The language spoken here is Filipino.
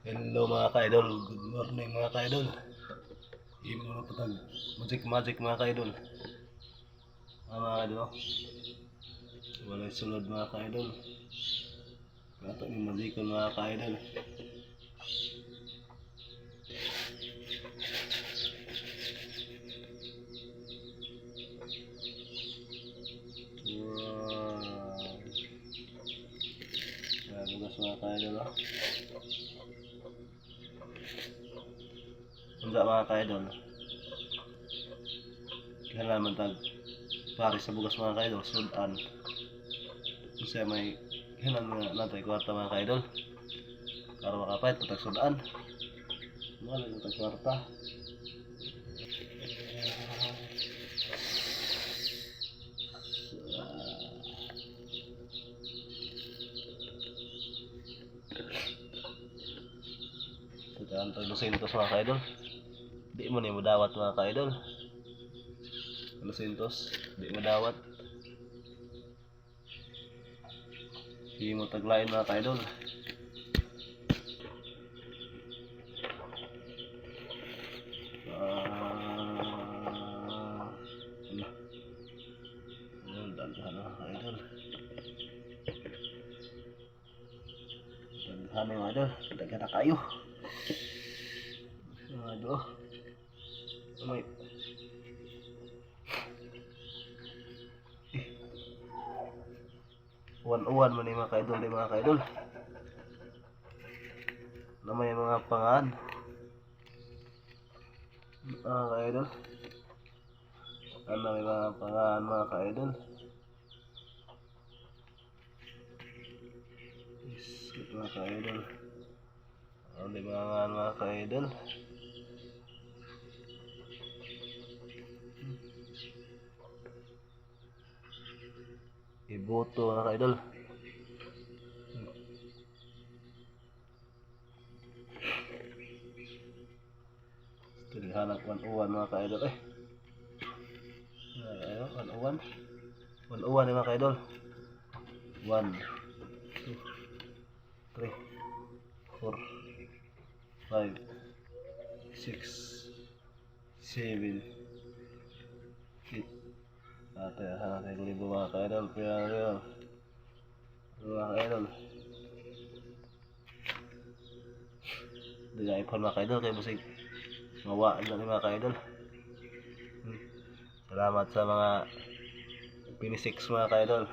Hello mga ka-idol, good morning mga ka-idol. Imo na patag magic mga ka-idol. Mga ka-idol, walay sulod mga ka-idol. Kato ni magicon mga ka-idol. Wow. Bugas mga ka-idol. Unsa mga ka-idol? Kailangan man tag pare sa bugas mga ka-idol, sudan. Kasi may hinan nga natay kwarta mga ka-idol. Para makapait patag sudan. Wala yung patag kwarta. Sudan tag 200 mga ka-idol. Di mo ni madawat mga ka-idol. 200, di madawat. Di mo taglain mga ka-idol. Daghan mga ka-idol. Daghan mga idol. Daghan na kayo. Aduh. May uwan-uwan man ni mga ka-idol, di mga ka-idol. Na may mga pangan. Mga ka-idol. Ano may mga pangan mga ka-idol. Yes, mga ka-idol. Ano may mga ka-idol. Iboto mga ka-idol. Tilihanak uwan-uwan mga ka-idol eh. Ayo, uwan-uwan. Uwan-uwan mga ka-idol. 1, 2, 3, 4, 5, 6, 7, 8. Ate, hanap yung libo mga ka-idol. Pero mga ka-idol. Dila iPhone mga ka-idol. Kaya busig mawaan lang mga ka-idol. Salamat sa mga pinisix mga ka-idol.